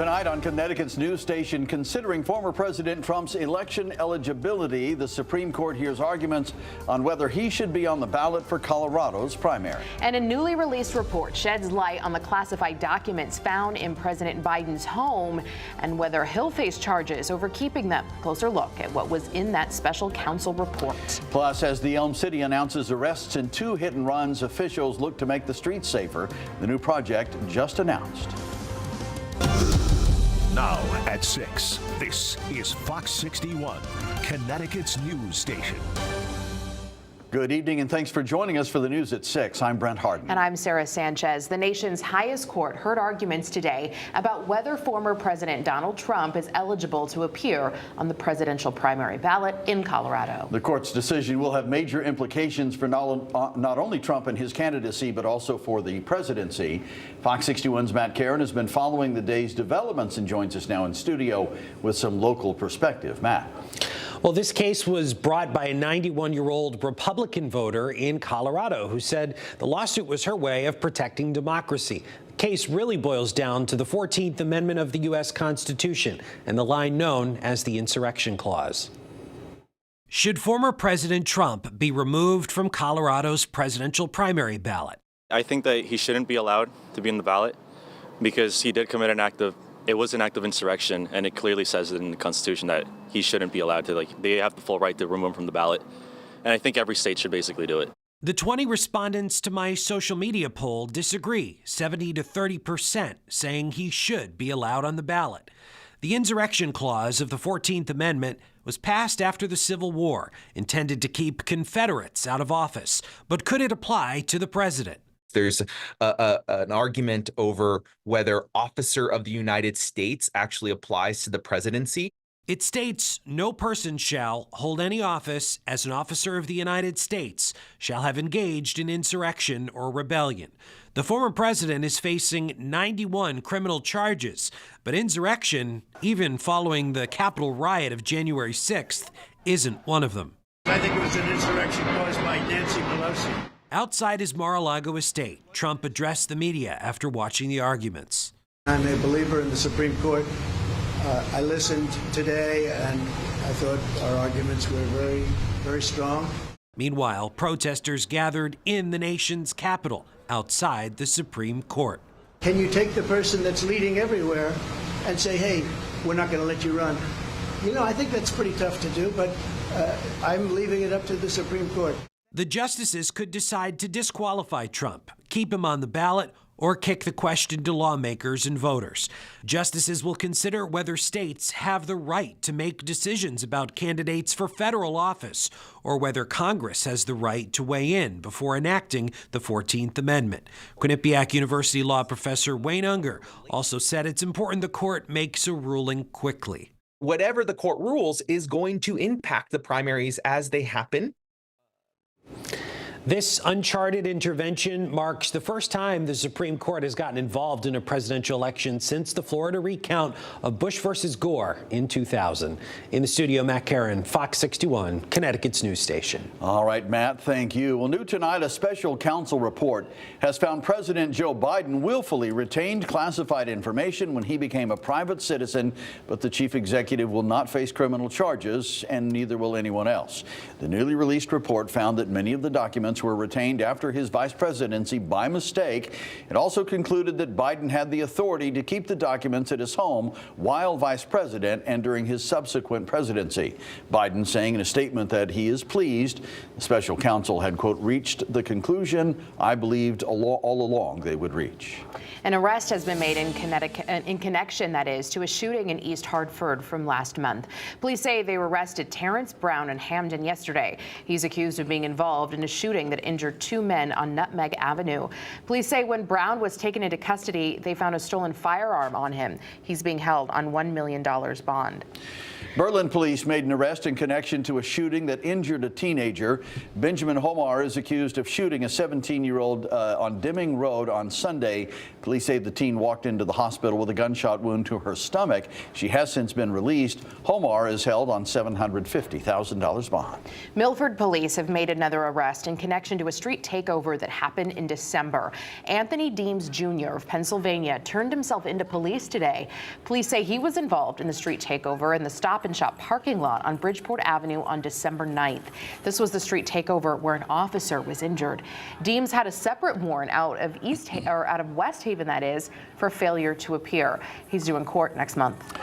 Tonight on Connecticut's news station, considering former President Trump's election eligibility, the Supreme Court hears arguments on whether he should be on the ballot for Colorado's primary. And a newly released report sheds light on the classified documents found in President Biden's home and whether he'll face charges over keeping them. Closer look at what was in that special counsel report. Plus, as the Elm City announces arrests in 2 hit-and-runs, officials look to make the streets safer. The new project just announced. Now at 6, this is Fox 61, Connecticut's news station. Good evening and thanks for joining us for the news at 6. I'm Brent Harden. And I'm Sarah Sanchez. The nation's highest court heard arguments today about whether former President Donald Trump is eligible to appear on the presidential primary ballot in Colorado. The court's decision will have major implications for not only Trump and his candidacy, but also for the presidency. Fox 61's Matt Caron has been following the day's developments and joins us now in studio with some local perspective. Matt. Well, this case was brought by a 91-year-old Republican voter in Colorado who said the lawsuit was her way of protecting democracy. The case really boils down to the 14th Amendment of the U.S. Constitution and the line known as the Insurrection Clause. Should former President Trump be removed from Colorado's presidential primary ballot? I think that he shouldn't be allowed to be in the ballot because he did commit an act of insurrection, and it clearly says it in the Constitution that he shouldn't be allowed to, they have the full right to remove him from the ballot. And I think every state should basically do it. The 20 respondents to my social media poll disagree, 70 to 30% saying he should be allowed on the ballot. The Insurrection Clause of the 14th Amendment was passed after the Civil War, intended to keep Confederates out of office. But could it apply to the president? There's an argument over whether officer of the United States actually applies to the presidency. It states no person shall hold any office as an officer of the United States shall have engaged in insurrection or rebellion. The former president is facing 91 criminal charges, but insurrection, even following the Capitol riot of January 6th, isn't one of them. I think it was an insurrection caused by Nancy Pelosi. Outside his Mar-a-Lago estate, Trump addressed the media after watching the arguments. I'm a believer in the Supreme Court. I listened today and I thought our arguments were very, very strong. Meanwhile, protesters gathered in the nation's capital outside the Supreme Court. Can you take the person that's leading everywhere and say, hey, we're not going to let you run? You know, I think that's pretty tough to do, but I'm leaving it up to the Supreme Court. The justices could decide to disqualify Trump, keep him on the ballot, or kick the question to lawmakers and voters. Justices will consider whether states have the right to make decisions about candidates for federal office, or whether Congress has the right to weigh in before enacting the 14th Amendment. Quinnipiac University law professor Wayne Unger also said it's important the court makes a ruling quickly. Whatever the court rules is going to impact the primaries as they happen. This uncharted intervention marks the first time the Supreme Court has gotten involved in a presidential election since the Florida recount of Bush versus Gore in 2000. In the studio, Matt Caron, Fox 61, Connecticut's news station. All right, Matt, thank you. Well, new tonight, a special counsel report has found President Joe Biden willfully retained classified information when he became a private citizen, but the chief executive will not face criminal charges, and neither will anyone else. The newly released report found that many of the documents were retained after his vice presidency by mistake. It also concluded that Biden had the authority to keep the documents at his home while vice president and during his subsequent presidency. Biden saying in a statement that he is pleased. The special counsel had, quote, reached the conclusion I believed all along they would reach. An arrest has been made in Connecticut, in connection, that is, to a shooting in East Hartford from last month. Police say they arrested Terrence Brown in Hamden yesterday. He's accused of being involved in a shooting that injured 2 men on Nutmeg Avenue. Police say when Brown was taken into custody, they found a stolen firearm on him. He's being held on $1 million bond. Berlin police made an arrest in connection to a shooting that injured a teenager. Benjamin Homar is accused of shooting a 17-year-old on Dimming Road on Sunday. Police say the teen walked into the hospital with a gunshot wound to her stomach. She has since been released. Homar is held on $750,000 bond. Milford police have made another arrest in connection connection to a street takeover that happened in December. Anthony Deems Jr. of Pennsylvania turned himself into police today. Police say he was involved in the street takeover in the Stop and Shop parking lot on Bridgeport Avenue on December 9th. This was the street takeover where an officer was injured. Deems had a separate warrant out of West Haven, that is, for failure to appear. He's due in court next month.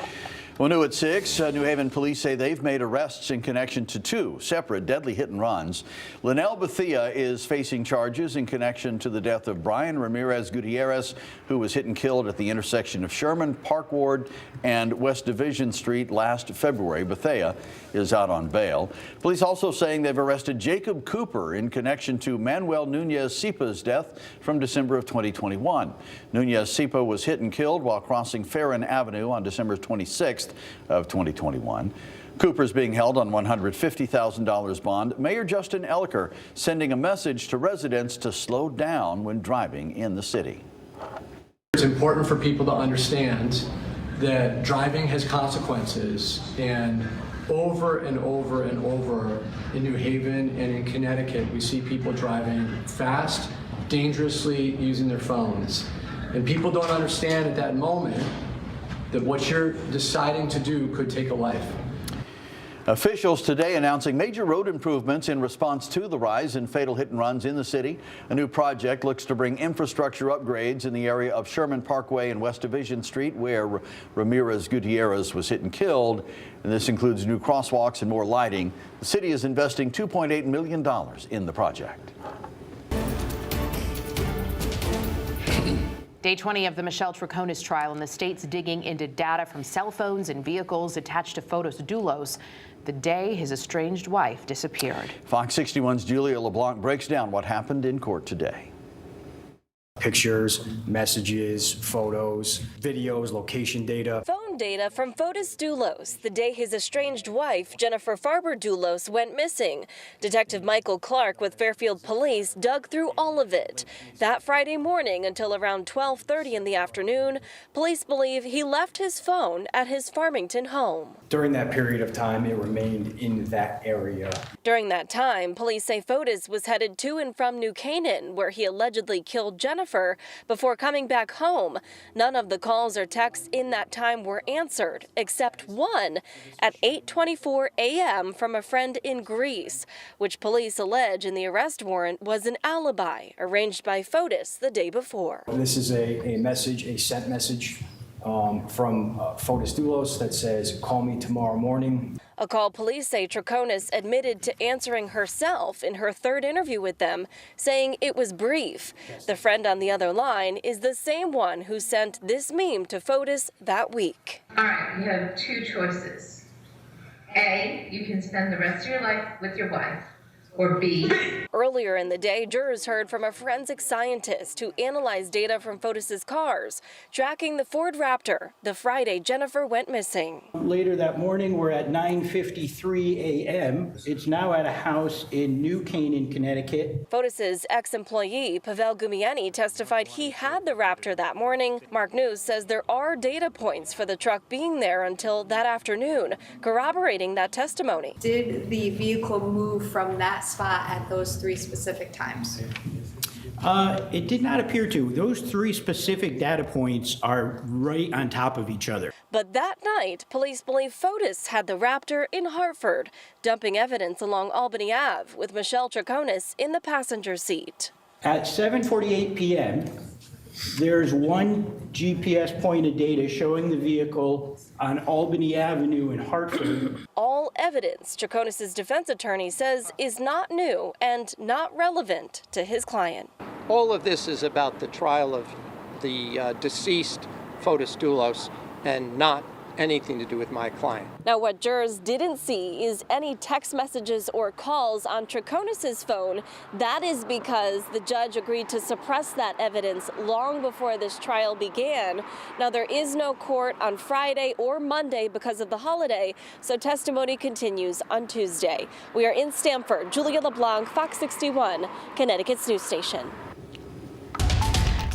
Well, new at 6, New Haven police say they've made arrests in connection to 2 separate deadly hit-and-runs. Linnell Bethia is facing charges in connection to the death of Brian Ramirez Gutierrez, who was hit and killed at the intersection of Sherman, Park Ward, and West Division Street last February. Bethia is out on bail. Police also saying they've arrested Jacob Cooper in connection to Manuel Nunez-Sipa's death from December of 2021. Nunez-Sipa was hit and killed while crossing Farron Avenue on December 26th of 2021. Cooper's being held on $150,000 bond. Mayor Justin Elliker sending a message to residents to slow down when driving in the city. It's important for people to understand that driving has consequences, and over and over and over in New Haven and in Connecticut, we see people driving fast, dangerously, using their phones. And people don't understand at that moment that what you're deciding to do could take a life. Officials today announcing major road improvements in response to the rise in fatal hit and runs in the city. A new project looks to bring infrastructure upgrades in the area of Sherman Parkway and West Division Street, where Ramirez Gutierrez was hit and killed. And this includes new crosswalks and more lighting. The city is investing $2.8 million in the project. Day 20 of the Michelle Troconis trial, and the state's digging into data from cell phones and vehicles attached to photos dulos the day his estranged wife disappeared. Fox 61's Julia LeBlanc breaks down what happened in court today. Pictures, messages, photos, videos, location data. Phone data from Fotis Dulos, the day his estranged wife, Jennifer Farber Dulos, went missing. Detective Michael Clark with Fairfield Police dug through all of it. That Friday morning until around 12:30 in the afternoon, police believe he left his phone at his Farmington home. During that period of time, it remained in that area. During that time, police say Fotis was headed to and from New Canaan, where he allegedly killed Jennifer, before coming back home. None of the calls or texts in that time were answered, except one at 8:24 a.m. from a friend in Greece, which police allege in the arrest warrant was an alibi arranged by Fotis the day before. This is a sent message from Fotis Dulos that says, "Call me tomorrow morning." A call police say Troconis admitted to answering herself in her third interview with them, saying it was brief. The friend on the other line is the same one who sent this meme to Fotis that week. All right, you have 2 choices. A, you can spend the rest of your life with your wife. Or B. Earlier in the day, jurors heard from a forensic scientist who analyzed data from Fotis's cars, tracking the Ford Raptor the Friday Jennifer went missing. Later that morning, we're at 9:53 a.m. It's now at a house in New Canaan, Connecticut. Fotis's ex-employee, Pavel Gumieni, testified he had the Raptor that morning. Mark News says there are data points for the truck being there until that afternoon, corroborating that testimony. Did the vehicle move from that spot at those 3 specific times? It did not appear to. Those 3 specific data points are right on top of each other. But that night, police believe Fotis had the Raptor in Hartford, dumping evidence along Albany Ave with Michelle Troconis in the passenger seat. At 7:48 p.m., there's one GPS point of data showing the vehicle on Albany Avenue in Hartford. All evidence, Troconis' defense attorney says, is not new and not relevant to his client. All of this is about the trial of the deceased Fotis Dulos and not anything to do with my client. Now, what jurors didn't see is any text messages or calls on Troconis' phone. That is because the judge agreed to suppress that evidence long before this trial began. Now, there is no court on Friday or Monday because of the holiday, so testimony continues on Tuesday. We are in Stamford. Julia LeBlanc, Fox 61, Connecticut's news station.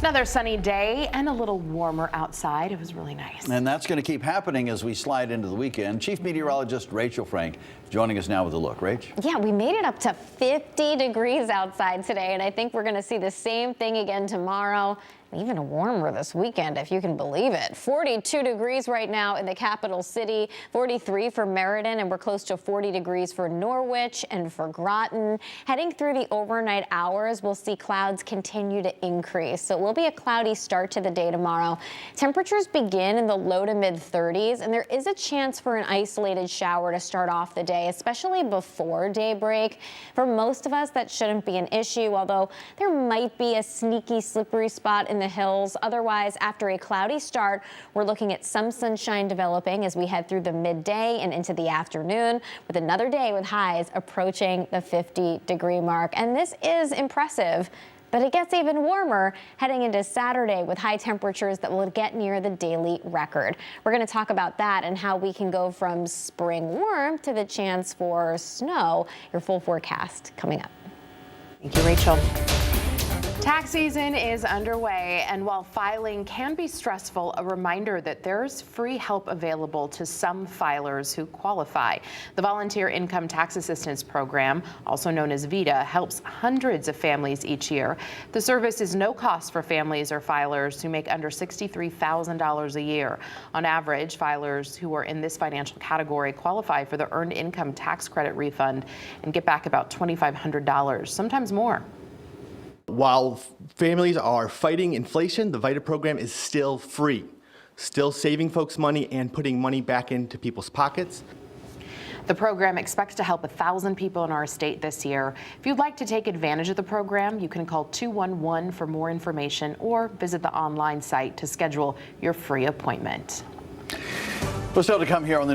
Another sunny day and a little warmer outside. It was really nice. And that's going to keep happening as we slide into the weekend. Chief Meteorologist Rachel Frank joining us now with a look. Rach? Yeah, we made it up to 50 degrees outside today, and I think we're going to see the same thing again tomorrow. Even warmer this weekend, if you can believe it. 42 degrees right now in the capital city, 43 for Meriden, and we're close to 40 degrees for Norwich and for Groton. Heading through the overnight hours, we'll see clouds continue to increase. So it will be a cloudy start to the day tomorrow. Temperatures begin in the low to mid 30s, and there is a chance for an isolated shower to start off the day, especially before daybreak. For most of us, that shouldn't be an issue, although there might be a sneaky, slippery spot in the hills. Otherwise, after a cloudy start, we're looking at some sunshine developing as we head through the midday and into the afternoon, with another day with highs approaching the 50-degree mark. And this is impressive, but it gets even warmer heading into Saturday with high temperatures that will get near the daily record. We're going to talk about that and how we can go from spring warmth to the chance for snow. Your full forecast coming up. Thank you, Rachel. Tax season is underway, and while filing can be stressful, a reminder that there's free help available to some filers who qualify. The Volunteer Income Tax Assistance Program, also known as VITA, helps hundreds of families each year. The service is no cost for families or filers who make under $63,000 a year. On average, filers who are in this financial category qualify for the Earned Income Tax Credit refund and get back about $2,500, sometimes more. While families are fighting inflation, the VITA program is still free, still saving folks money and putting money back into people's pockets. The program expects to help 1,000 people in our state this year. If you'd like to take advantage of the program, you can call 211 for more information or visit the online site to schedule your free appointment. Well, still to come here on the